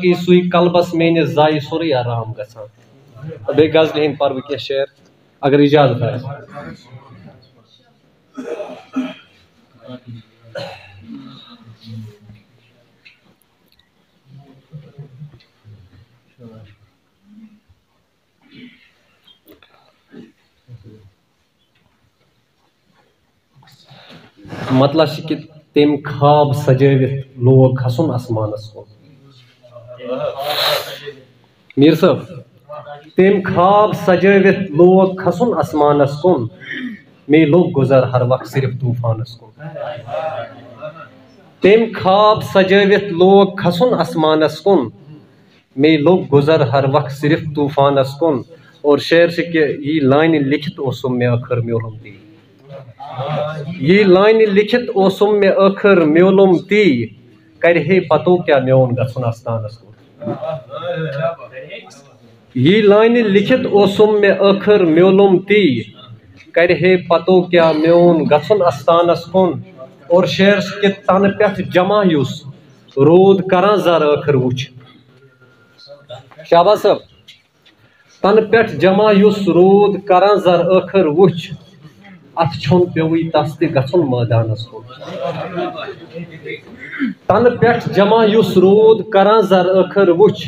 باقی سوئی قلبس میانس زائے سوری آرام گژھان بے غزلہِ ہٕنٛدۍ پرٕ بہٕ کینٛہہ شعر اگر اجازت آسہِ مطلب چھ کہ تم خواب سجٲوِتھ لوگ کھسُن آسمانس کُن میٖر صٲب تم خواب سجٲوِتھ لوگ کھسُن آسمانس کُن مے لوٚگ گُزر ہر وقت صرف طوفانس کُن تم خواب سجٲوِتھ لوگ کھسُن آسمانس کُن مے لوٚگ گُزر ہر وقت صرف طوفانس کُن اور شعر چھ کہ یہ لانہِ لکھِتھ اوسُم مےٚ ٲخر میوٗلُم تی یہ لانہِ لکھِتھ اوسُم مےٚ ٲخر میوٗلُم تی کرِ ہے پتو کیٛاہ میون گژھُن آستانس کُن یہ لانہِ لکھِتھ اوسُم مےٚ ٲخر میوٗلُم تی کرِ ہے پتو کیٛاہ میون گژھُن آستانس کُن اور شعر چھ کہ تنہٕ پٮ۪ٹھ جمع یُس روٗد کران زر ٲخر وٕچھ شاباش صٲب تنہٕ پٮ۪ٹھ جمع یُس روٗد کران زر ٲخر وٕچھ اتھ چھوٚن پیوٚوٕے تس تہِ گژھُن مٲدانس کُن تنہٕ پٮ۪ٹھ جمع یُس روٗد کران زر ٲخر وٕچھ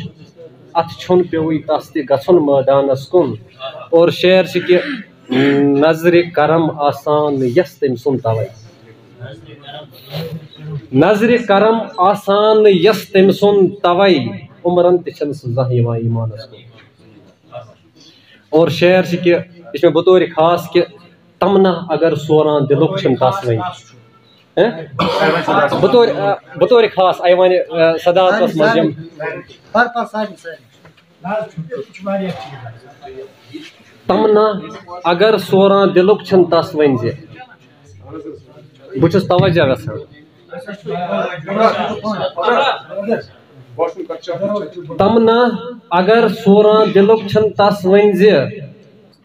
اتھ چھوٚن پیوٚوٕے تس تہِ گژھُن مٲدانس کُن اور شعر چھ کہ نظرِ کرم آسان نہٕ یس تٔمۍ سُنٛد توے نظرِ کرم آسان نہٕ یس تٔمۍ سُنٛد توے عمرن تہِ چھنہٕ سُہ زانٛہہ یِوان ایٖمانس کُن اور شعر چھ کہ یہ چھ مےٚ بطورِ خاص کہ تمنا اگر سوران دلُک چھُنہٕ تس وۄنۍ بطورِ خاص ایوانہِ صداقتس منٛز یِم تمنا اگر سوران دلُک چھُنہٕ تس وۄنۍ زِ بہٕ چھُس توجہ یژھان تمنا اگر سوران دلُک چھُنہٕ تس وۄنۍ زِ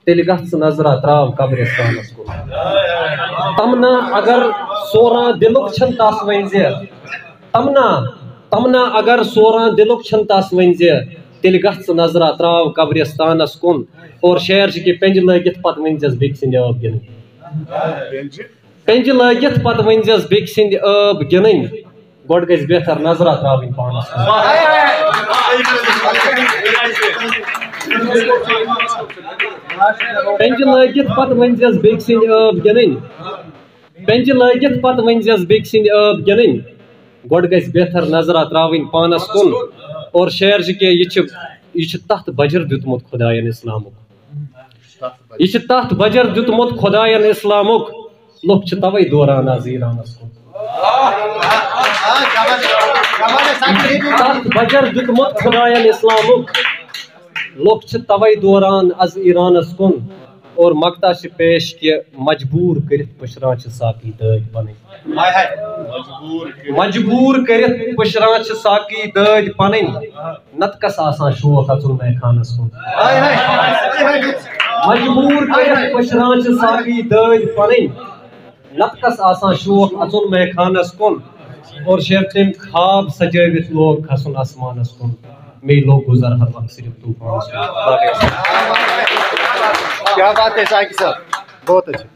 تیٚلہِ گژھ ژٕ نظرا تراو قبرستانس کُن تمنا اگر سوران دلُک چھُنہٕ تس وۄنۍ زِ تمنا اگر سوران دلُک چھُنہٕ تس وۄنۍ زِ تیٚلہِ گژھ ژٕ نظرا تراو قبرستانس کُن اور شعر چھ کہ پنجہِ لٲگِتھ پتہٕ ؤنۍ زٮ۪س بیٚکہِ سٕنٛدِ ٲب گِنٛدٕنۍ پنجہِ لٲگِتھ پتہٕ ؤنۍ زٮ۪س بیٚکہِ سٕنٛدِ ٲب گِنٛدٕنۍ گۄڈٕ گژھِ بہتر نظرا تراوٕنۍ پانس کُن پنجہِ لٲگِتھ پتہٕ ؤنۍ زٮ۪س بیٚکہِ سٕنٛدِ ٲب گِنٛدٕنۍ پنجہِ لٲگِتھ پتہٕ ؤنۍ زٮ۪س بیٚکہِ سٕنٛدِ ٲب گِنٛدٕنۍ گۄڈٕ گژھِ بہتر نظرا تراوٕنۍ پانس کُن اور شعر چھ کہ یہ چھ تتھ بجر دیُتمُت خۄداین اسلامُک یہ چھ تتھ بجر دیُتمُت خۄداین اسلامُک لُکھ چھِ توے دوران آز ایرانس کُن تتھ بجر دیُتمُت خۄداین اسلامُک لُکھ چھِ توے دوران از ایرانس کُن اور مقطع چھ پیش کہ مجبور کٔرِتھ پٔشران چھِ ساقی دٲدۍ پنٕنۍ مجبور کٔرِتھ پٔشران چھِ ساقی دٲدۍ پنٕنۍ نتہٕ کس آسان شوق اژُن میخانس کُن مجبور کٔرِتھ پٔشران چھِ ساقی دٲدۍ پنٕنۍ نتہٕ کس آسان شوق اژُن میخانس کُن اور شعر تم خواب سجٲوِتھ لوگ کھسُن آسمانس کُن مے لوگ گُزر ہر وقت صرف طوفانس کُن. کیا بات ہے ساقی صاحب بہت اچھا.